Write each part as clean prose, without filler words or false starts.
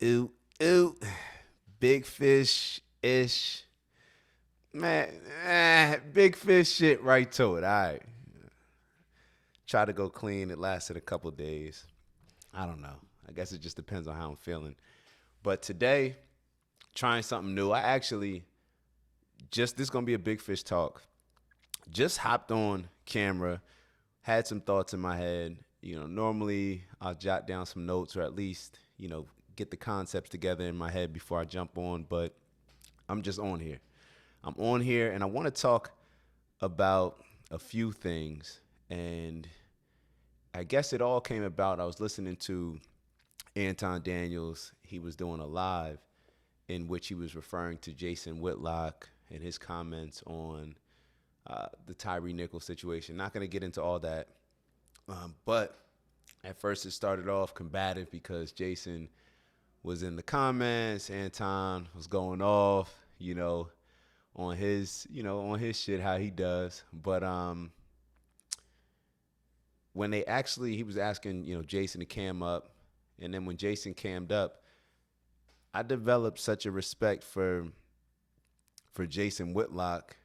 Ooh, ooh. Big fish ish. Man, big fish shit right to it. All right. Try to go clean. It lasted a couple days. I don't know. I guess it just depends on how I'm feeling. But today, trying something new. I actually this is gonna be a big fish talk. Just hopped on camera, had some thoughts in my head. Normally I'll jot down some notes or at least, get the concepts together in my head before I jump on, but I'm just on here. I'm on here and I want to talk about a few things. And I guess it all came about. I was listening to Anton Daniels. He was doing a live in which he was referring to Jason Whitlock and his comments on the Tyree Nichols situation. Not going to get into all that. But at first it started off combative because Jason was in the comments. Anton was going off, on his shit, how he does. But when he was asking, Jason to cam up. And then when Jason cammed up, I developed such a respect for Jason Whitlock.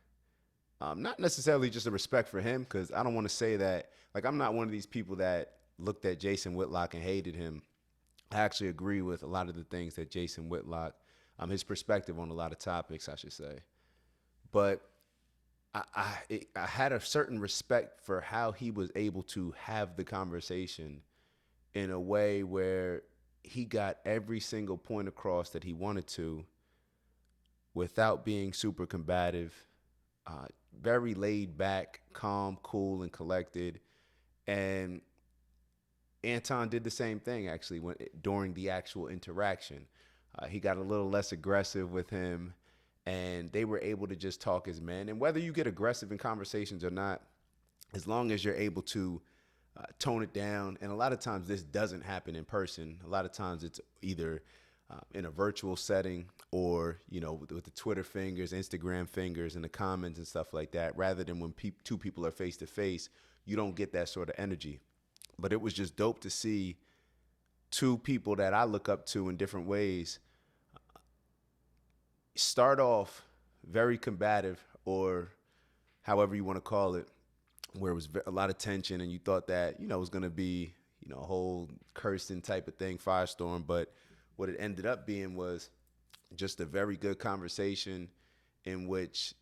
Not necessarily just a respect for him, because I don't want to say that. Like, I'm not one of these people that looked at Jason Whitlock and hated him. I actually agree with a lot of the things that Jason Whitlock, his perspective on a lot of topics, I should say. But I had a certain respect for how he was able to have the conversation in a way where he got every single point across that he wanted to without being super combative, very laid back, calm, cool, and collected. And Anton did the same thing actually during the actual interaction. He got a little less aggressive with him, and they were able to just talk as men. And whether you get aggressive in conversations or not, as long as you're able to tone it down, and a lot of times this doesn't happen in person. A lot of times it's either in a virtual setting or with the Twitter fingers, Instagram fingers, and the comments and stuff like that. Rather than when two people are face to face, you don't get that sort of energy. But it was just dope to see two people that I look up to in different ways start off very combative, or however you want to call it, where it was a lot of tension and you thought that, it was going to be, a whole cursing type of thing, firestorm. But what it ended up being was just a very good conversation in which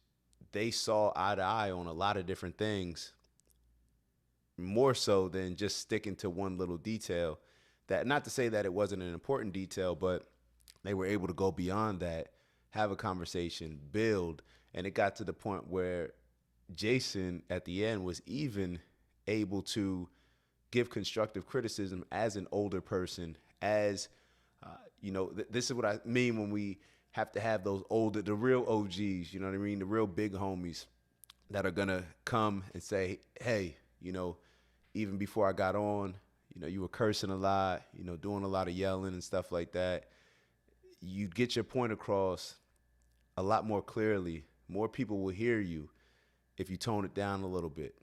they saw eye to eye on a lot of different things, more so than just sticking to one little detail. That, not to say that it wasn't an important detail, but they were able to go beyond that, have a conversation, build, and it got to the point where Jason at the end was even able to give constructive criticism as an older person, as this is what I mean when we have to have those older, the real OGs, you know what I mean, the real big homies that are gonna come and say, hey, even before I got on, you were cursing a lot, doing a lot of yelling and stuff like that. You get your point across a lot more clearly. More people will hear you if you tone it down a little bit.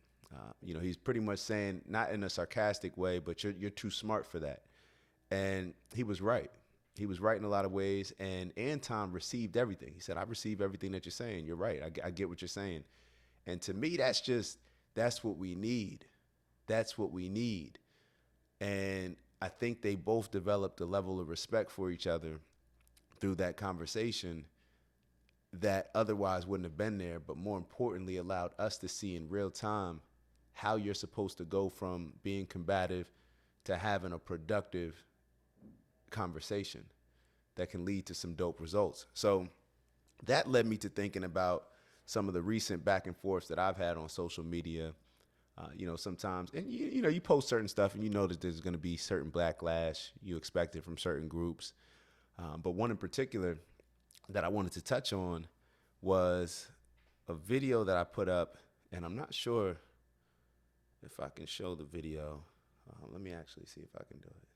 He's pretty much saying, not in a sarcastic way, but you're too smart for that. And he was right. He was right in a lot of ways. And Anton received everything. He said, I receive everything that you're saying. You're right. I get what you're saying. And to me, that's what we need. That's what we need. And I think they both developed a level of respect for each other through that conversation that otherwise wouldn't have been there, but more importantly, allowed us to see in real time how you're supposed to go from being combative to having a productive conversation that can lead to some dope results. So that led me to thinking about some of the recent back and forths that I've had on social media. Sometimes, and you post certain stuff, and that there's going to be certain backlash you expect it from certain groups. But one in particular that I wanted to touch on was a video that I put up, and I'm not sure if I can show the video. Let me actually see if I can do it.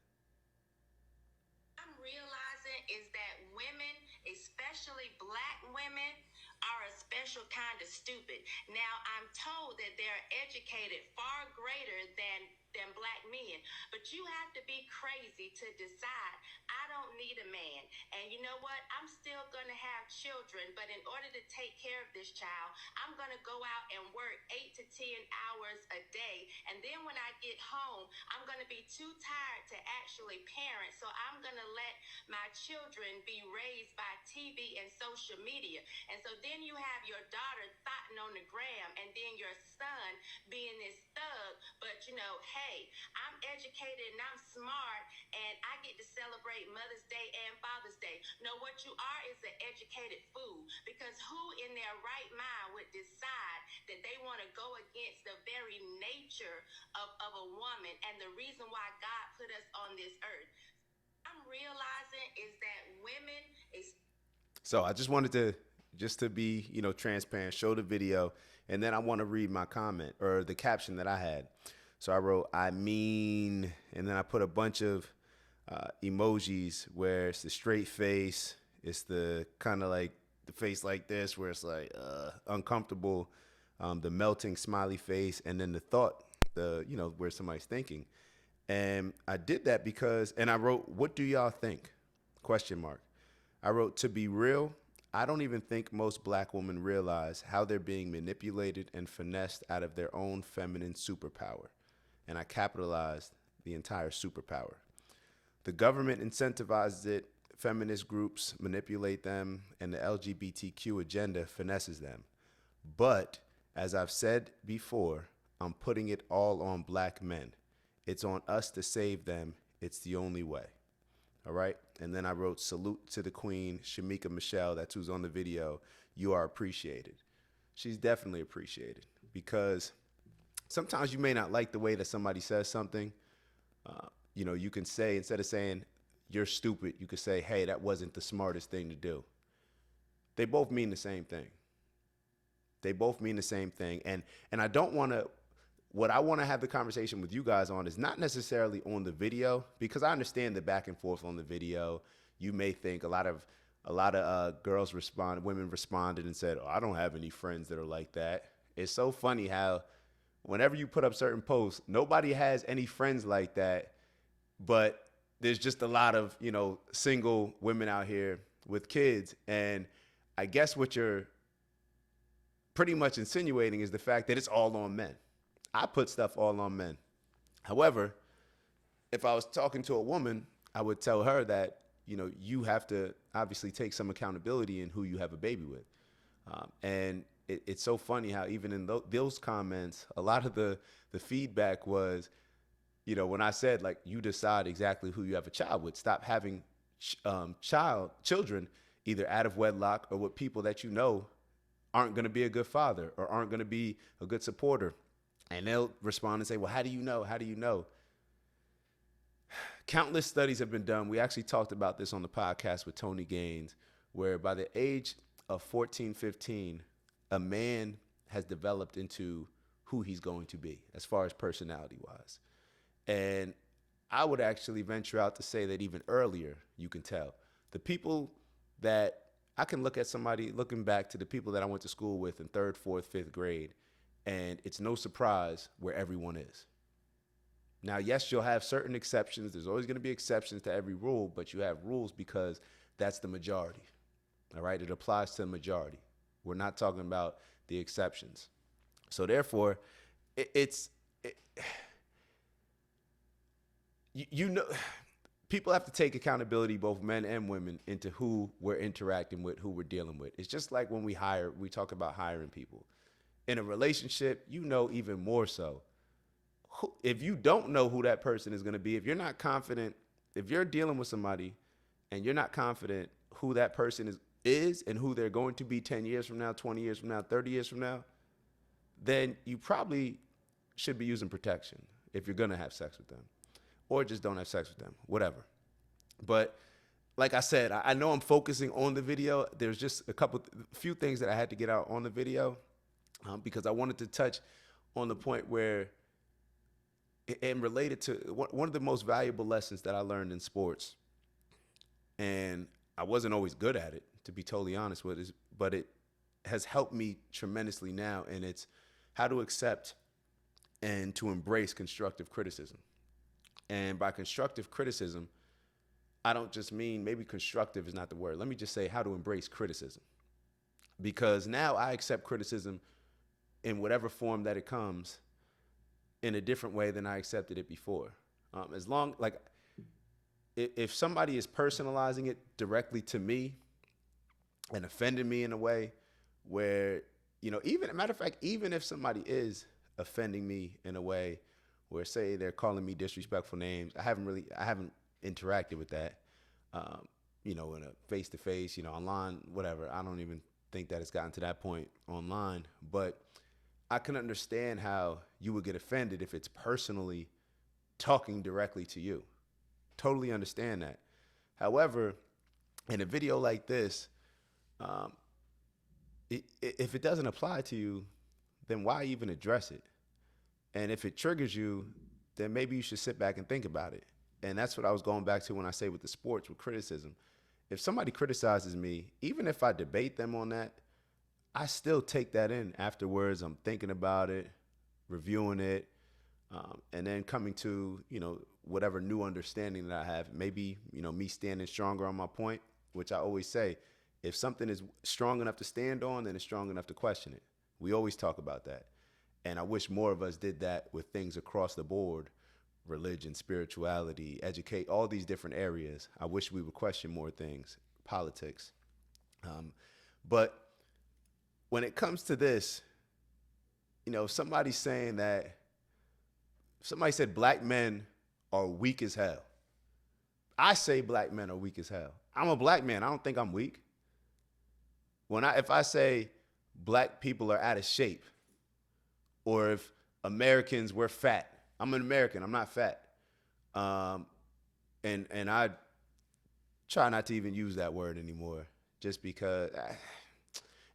I'm realizing is that women, especially black women, are a special kind of stupid. Now, I'm told that they're educated far greater than than black men. But you have to be crazy to decide, I don't need a man. And you know what? I'm still going to have children, but in order to take care of this child, I'm going to go out and work 8 to 10 hours a day. And then when I get home, I'm going to be too tired to actually parent. So I'm going to let my children be raised by TV and social media. And so then you have your daughter thotting on the gram, and then your son being this thug. But you know, hey, I'm educated and I'm smart, and I get to celebrate Mother's Day and Father's Day. No, what you are is an educated fool, because who in their right mind would decide that they want to go against the very nature of a woman and the reason why God put us on this earth? I'm realizing is that women is. So I just wanted to just to be, transparent, show the video, and then I want to read my comment or the caption that I had. So I wrote, I mean, and then I put a bunch of emojis where it's the straight face, it's the kind of like the face like this where it's like uncomfortable, the melting smiley face, and then the thought, where somebody's thinking. And I did that because, and I wrote, what do y'all think? Question mark. I wrote, to be real, I don't even think most black women realize how they're being manipulated and finessed out of their own feminine superpower. And I capitalized the entire superpower. The government incentivizes it, feminist groups manipulate them, and the LGBTQ agenda finesses them. But as I've said before, I'm putting it all on black men. It's on us to save them. It's the only way. All right. And then I wrote, salute to the queen, Shamika Michelle. That's who's on the video. You are appreciated. She's definitely appreciated, because sometimes you may not like the way that somebody says something. You can say, instead of saying you're stupid, you could say, hey, that wasn't the smartest thing to do. They both mean the same thing. They both mean the same thing. And I don't want to, what I want to have the conversation with you guys on is not necessarily on the video, because I understand the back and forth on the video. You may think a lot of women responded and said, oh, I don't have any friends that are like that. It's so funny how whenever you put up certain posts, nobody has any friends like that, but there's just a lot of, single women out here with kids. And I guess what you're pretty much insinuating is the fact that it's all on men. I put stuff all on men. However, if I was talking to a woman, I would tell her that, you have to obviously take some accountability in who you have a baby with. And it's so funny how even in those comments, a lot of the feedback was, when I said, like, you decide exactly who you have a child with. Stop having children either out of wedlock or with people that aren't going to be a good father or aren't going to be a good supporter. And they'll respond and say, well, how do you know? How do you know? Countless studies have been done. We actually talked about this on the podcast with Tony Gaines, where by the age of 14, 15, a man has developed into who he's going to be as far as personality wise. And I would actually venture out to say that even earlier, you can tell. The people that I can look at somebody, looking back to the people that I went to school with in 3rd, 4th, 5th grade, and it's no surprise where everyone is. Now, yes, you'll have certain exceptions. There's always going to be exceptions to every rule, but you have rules because that's the majority. All right? It applies to the majority. We're not talking about the exceptions. So therefore, people have to take accountability, both men and women, into who we're interacting with, who we're dealing with. It's just like when we talk about hiring people. In a relationship, even more so. If you don't know who that person is going to be, if you're not confident, if you're dealing with somebody and you're not confident who that person is and who they're going to be 10 years from now, 20 years from now, 30 years from now, then you probably should be using protection if you're going to have sex with them, or just don't have sex with them, whatever. But like I said, I know I'm focusing on the video. There's just few things that I had to get out on the video because I wanted to touch on the point where, and related to one of the most valuable lessons that I learned in sports, and I wasn't always good at it, to be totally honest with it, but it has helped me tremendously now, and it's how to accept and to embrace constructive criticism. And by constructive criticism, I don't just mean, maybe constructive is not the word. Let me just say how to embrace criticism. Because now I accept criticism in whatever form that it comes in a different way than I accepted it before. As long, like, if somebody is personalizing it directly to me and offending me in a way where, even, matter of fact, even if somebody is offending me in a way where, say, they're calling me disrespectful names, I haven't interacted with that, in a face to face, online, whatever. I don't even think that it's gotten to that point online, but I can understand how you would get offended if it's personally talking directly to you. Totally understand that. However, in a video like this, if it doesn't apply to you, then why even address it? And if it triggers you, then maybe you should sit back and think about it. And that's what I was going back to when I say with the sports, with criticism. If somebody criticizes me, even if I debate them on that, I still take that in afterwards. I'm thinking about it, reviewing it, and then coming to, whatever new understanding that I have. Maybe, me standing stronger on my point, which I always say, if something is strong enough to stand on, then it's strong enough to question it. We always talk about that. And I wish more of us did that with things across the board: religion, spirituality, educate, all these different areas. I wish we would question more things, politics. But when it comes to this, somebody's saying that, somebody said black men are weak as hell. I say black men are weak as hell. I'm a black man. I don't think I'm weak. If I say black people are out of shape, or if Americans, we're fat, I'm an American. I'm not fat. And I try not to even use that word anymore, just because.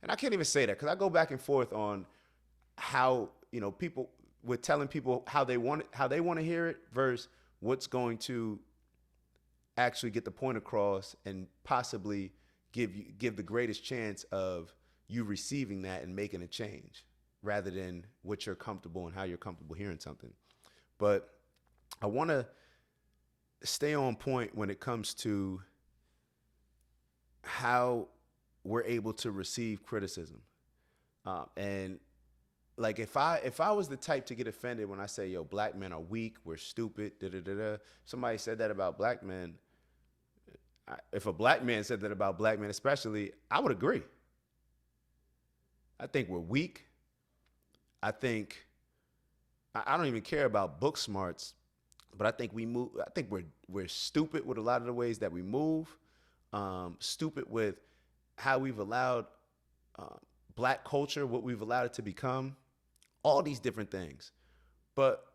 And I can't even say that because I go back and forth on how, people, with telling people how they want to hear it versus what's going to actually get the point across and possibly give the greatest chance of you receiving that and making a change, rather than what you're comfortable and how you're comfortable hearing something. But I want to stay on point when it comes to how we're able to receive criticism. And like, if I was the type to get offended when I say, yo, black men are weak, we're stupid, somebody said that about black men. If a black man said that about black men especially, I would agree. I think we're weak. I don't even care about book smarts, but I think we're stupid with a lot of the ways that we move. Stupid with how we've allowed black culture, what we've allowed it to become, all these different things. But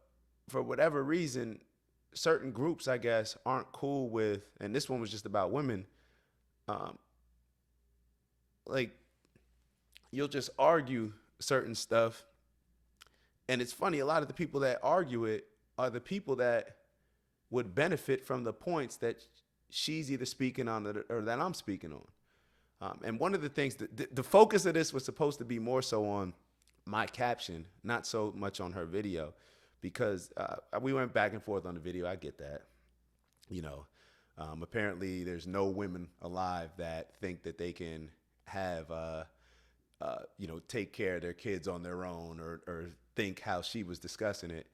for whatever reason, certain groups, I guess, aren't cool with, and this one was just about women, like, you'll just argue certain stuff. And it's funny, a lot of the people that argue it are the people that would benefit from the points that she's either speaking on or that I'm speaking on. And one of the things, the focus of this was supposed to be more so on my caption, not so much on her video, because we went back and forth on the video. I get that. Apparently there's no women alive that think that they can have, take care of their kids on their own, or think how she was discussing it.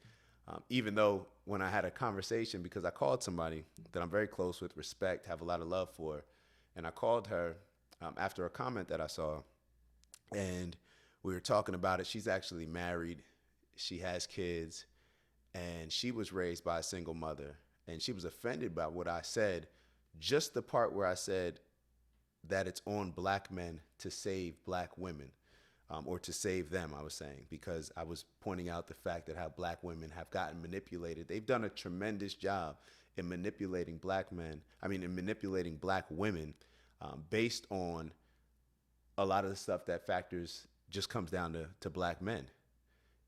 Even though when I had a conversation, because I called somebody that I'm very close with, respect, have a lot of love for, and I called her after a comment that I saw, and we were talking about it. She's actually married. She has kids, and she was raised by a single mother, and she was offended by what I said, just the part where I said that it's on black men to save black women. Or to save them, I was saying, because I was pointing out the fact that how black women have gotten manipulated. They've done a tremendous job in manipulating black women, based on a lot of the stuff that factors just comes down to black men.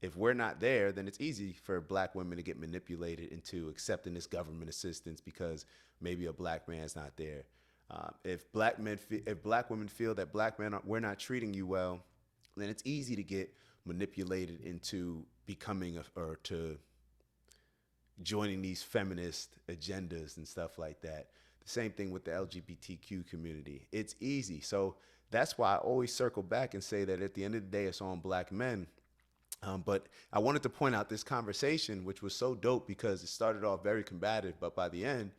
If we're not there, then it's easy for black women to get manipulated into accepting this government assistance because maybe a black man's not there. If black women feel that we're not treating you well, then it's easy to get manipulated into becoming or to joining these feminist agendas and stuff like that. The same thing with the LGBTQ community. It's easy. So that's why I always circle back and say that at the end of the day, it's on black men. But I wanted to point out this conversation, which was so dope because it started off very combative, but by the end,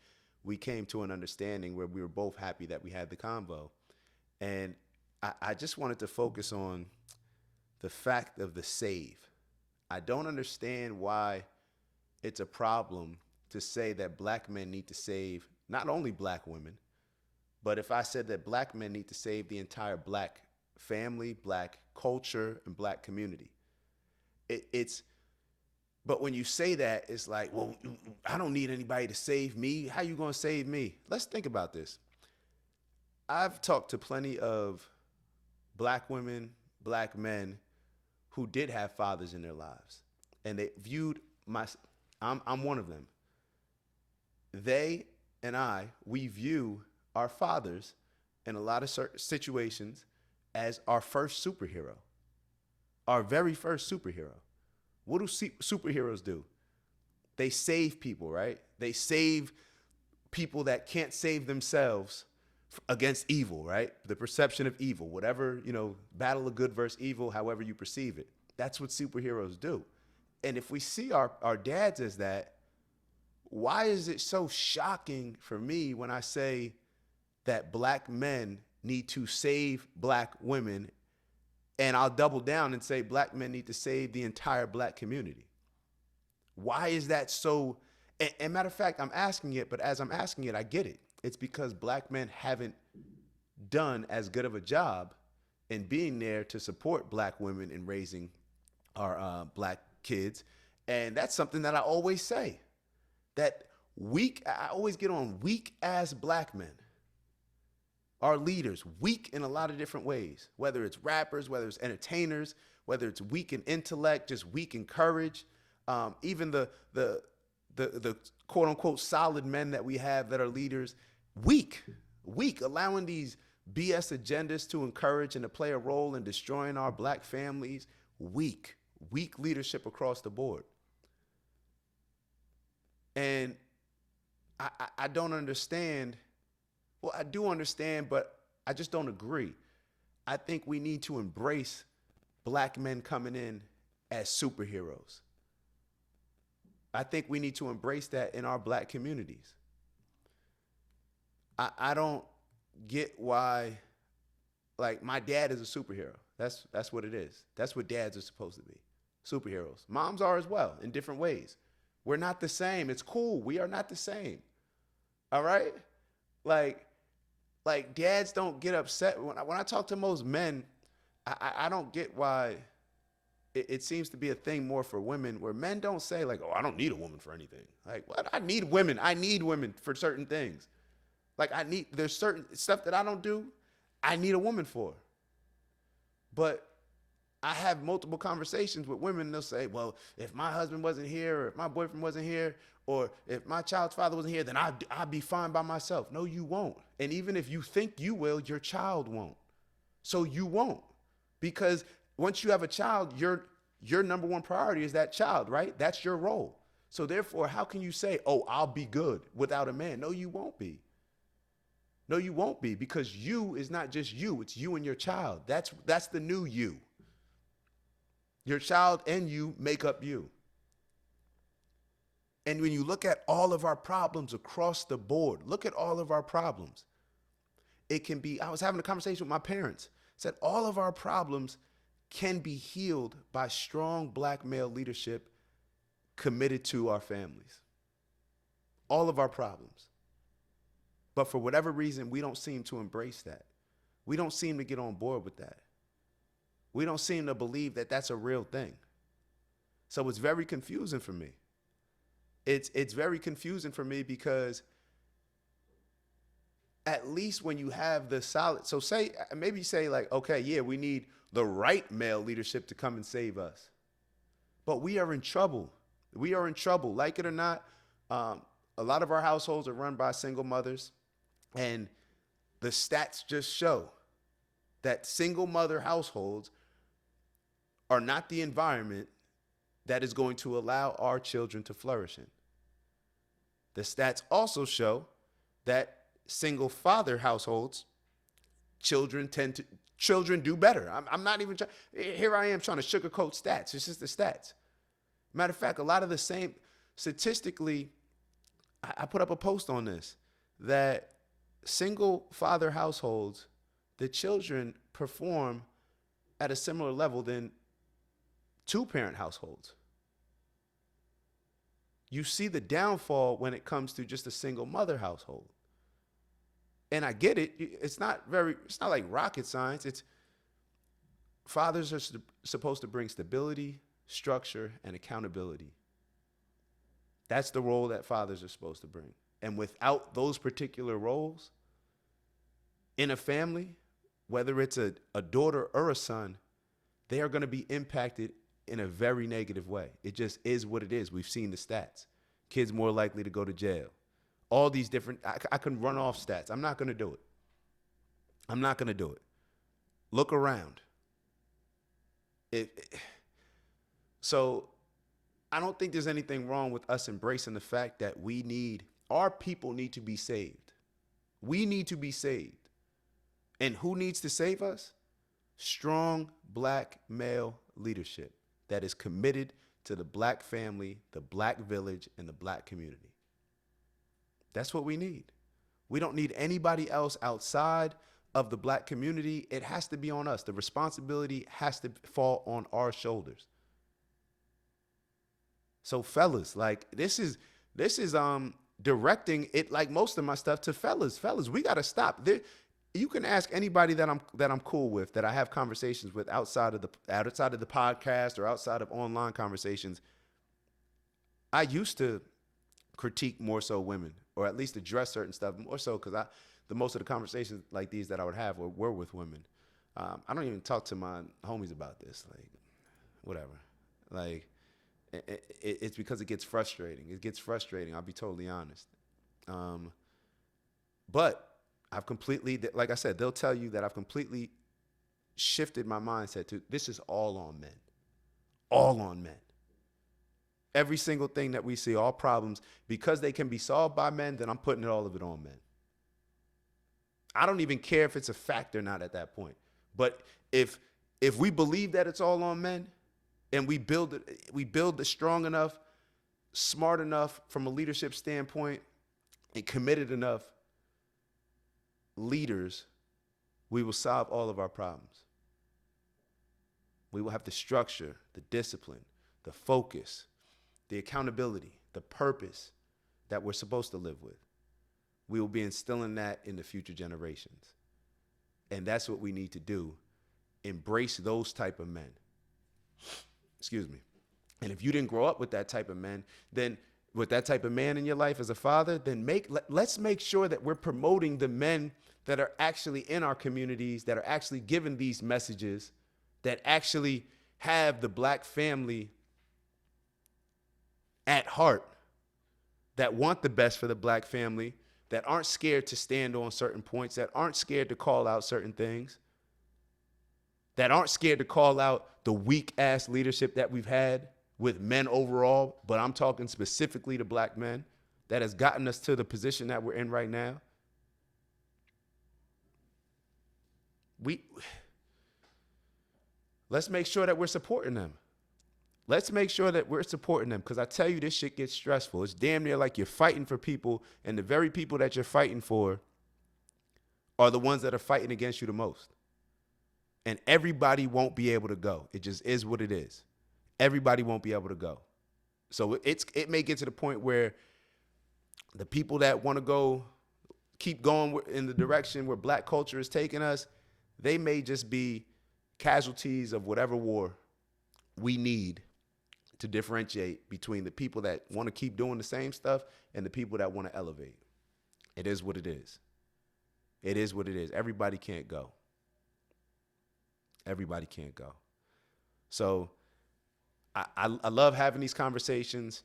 we came to an understanding where we were both happy that we had the convo. And I just wanted to focus on the fact of the save. I don't understand why it's a problem to say that black men need to save not only black women, but if I said that black men need to save the entire black family, black culture, and black community. But when you say that, it's like, well, I don't need anybody to save me. How you gonna save me? Let's think about this. I've talked to plenty of black women, black men who did have fathers in their lives, and they viewed I'm one of them. They and we view our fathers in a lot of situations as our first superhero, our very first superhero. What do superheroes do? They save people, right? They save people that can't save themselves against evil, right? The perception of evil, whatever, battle of good versus evil, however you perceive it. That's what superheroes do. And if we see our dads as that, why is it so shocking for me when I say that black men need to save black women? And I'll double down and say black men need to save the entire black community. Why is that so? And matter of fact, I'm asking it, but as I'm asking it, I get it. It's because black men haven't done as good of a job in being there to support black women in raising our black kids. And that's something that I always say, that I always get on weak ass black men. Our leaders, weak in a lot of different ways, whether it's rappers, whether it's entertainers, whether it's weak in intellect, just weak in courage. Even the quote unquote solid men that we have that are leaders, weak, allowing these BS agendas to encourage and to play a role in destroying our black families, weak leadership across the board. And I don't understand. Well, I do understand, but I just don't agree. I think we need to embrace black men coming in as superheroes. I think we need to embrace that in our black communities. I don't get why, like, my dad is a superhero. That's what it is. That's what dads are supposed to be, superheroes. Moms are as well, in different ways. We're not the same. It's cool. We are not the same. All right? Like dads don't get upset. When I talk to most men, I don't get why it seems to be a thing more for women, where men don't say like, oh, I don't need a woman for anything. Like, what? I need women for certain things. Like, there's certain stuff that I don't do, I need a woman for. But I have multiple conversations with women, and they'll say, well, if my husband wasn't here, or if my boyfriend wasn't here, or if my child's father wasn't here, then I'd be fine by myself. No, you won't. And even if you think you will, your child won't. So you won't. Because once you have a child, your number one priority is that child, right? That's your role. So therefore, how can you say, oh, I'll be good without a man? No, you won't be. No, you won't be, because you is not just you. It's you and your child. That's the new you. Your child and you make up you. And when you look at all of our problems across the board, look at all of our problems. It can be, I was having a conversation with my parents, said all of our problems can be healed by strong black male leadership committed to our families. All of our problems. But for whatever reason, we don't seem to embrace that. We don't seem to get on board with that. We don't seem to believe that that's a real thing. So it's very confusing for me. It's very confusing for me, because at least when you have the solid, so maybe say like, okay, yeah, we need the right male leadership to come and save us. But we are in trouble. We are in trouble. Like it or not, a lot of our households are run by single mothers, and the stats just show that single mother households are not the environment that is going to allow our children to flourish in. The stats also show that single father households, children do better. I'm not even trying. Here I am trying to sugarcoat stats. It's just the stats. Matter of fact, a lot of the same statistically, I put up a post on this that single father households, the children perform at a similar level than two parent households. You see the downfall when it comes to just a single mother household. And I get it. It's not like rocket science. It's fathers are supposed to bring stability, structure, and accountability. That's the role that fathers are supposed to bring. And without those particular roles in a family, whether it's a daughter or a son, they are going to be impacted in a very negative way. It just is what it is. We've seen the stats. Kids more likely to go to jail. All these different, I can run off stats. I'm not going to do it. I'm not going to do it. Look around. So I don't think there's anything wrong with us embracing the fact that our people need to be saved. We need to be saved. And who needs to save us? Strong black male leadership that is committed to the black family, the black village, and the black community. That's what we need. We don't need anybody else outside of the black community. It has to be on us. The responsibility has to fall on our shoulders. So fellas, like this is directing it, like most of my stuff, to fellas. Fellas, we got to stop. You can ask anybody that I'm cool with, that I have conversations with outside of the podcast or outside of online conversations. I used to critique more so women, or at least address certain stuff more so, because most of the conversations like these that I would have were with women. I don't even talk to my homies about this, like whatever. Like it's because it gets frustrating. It gets frustrating. I'll be totally honest. But I've completely, like I said, they'll tell you that I've completely shifted my mindset to this is all on men. All on men. Every single thing that we see, all problems, because they can be solved by men, then I'm putting all of it on men. I don't even care if it's a fact or not at that point. But if we believe that it's all on men, and we build it strong enough, smart enough from a leadership standpoint, and committed enough leaders, we will solve all of our problems. We will have the structure, the discipline, the focus, the accountability, the purpose that we're supposed to live with. We will be instilling that in the future generations. And that's what we need to do. Embrace those type of men. Excuse me. And if you didn't grow up with that type of men, then with that type of man in your life as a father, then let's make sure that we're promoting the men that are actually in our communities, that are actually giving these messages, that actually have the black family at heart, that want the best for the black family, that aren't scared to stand on certain points, that aren't scared to call out certain things, that aren't scared to call out the weak ass leadership that we've had with men overall, but I'm talking specifically to black men, that has gotten us to the position that we're in right now. Let's make sure that we're supporting them. Let's make sure that we're supporting them, because I tell you, this shit gets stressful. It's damn near like you're fighting for people, and the very people that you're fighting for are the ones that are fighting against you the most. And everybody won't be able to go. It just is what it is. Everybody won't be able to go. So it may get to the point where the people that want to keep going in the direction where black culture is taking us, they may just be casualties of whatever war we need to differentiate between the people that want to keep doing the same stuff and the people that want to elevate. It is what it is. It is what it is. Everybody can't go. Everybody can't go. So I love having these conversations.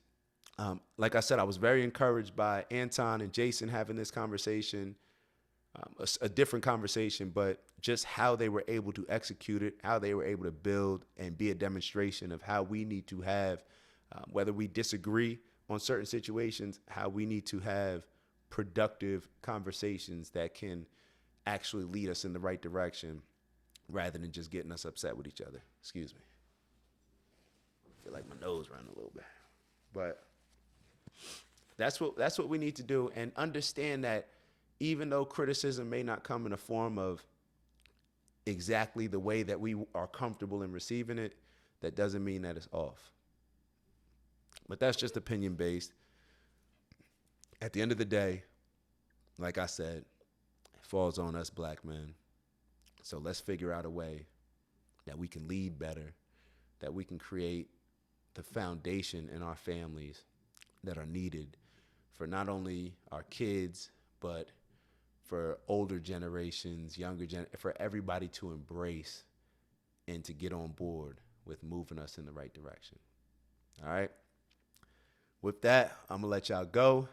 Like I said, I was very encouraged by Anton and Jason having this conversation. a different conversation, but just how they were able to execute it, how they were able to build and be a demonstration of how we need to have, whether we disagree on certain situations, how we need to have productive conversations that can actually lead us in the right direction rather than just getting us upset with each other. Excuse me. I feel like my nose running a little bit. But that's what we need to do, and understand that even though criticism may not come in a form of exactly the way that we are comfortable in receiving it, that doesn't mean that it's off. But that's just opinion based. At the end of the day, like I said, it falls on us black men. So let's figure out a way that we can lead better, that we can create the foundation in our families that are needed for not only our kids, but for older generations, for everybody to embrace and to get on board with moving us in the right direction. All right. With that, I'm gonna let y'all go.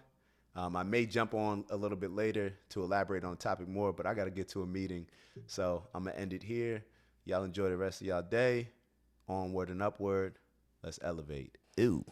I may jump on a little bit later to elaborate on the topic more, but I got to get to a meeting. So I'm going to end it here. Y'all enjoy the rest of y'all day. Onward and upward. Let's elevate. Ew.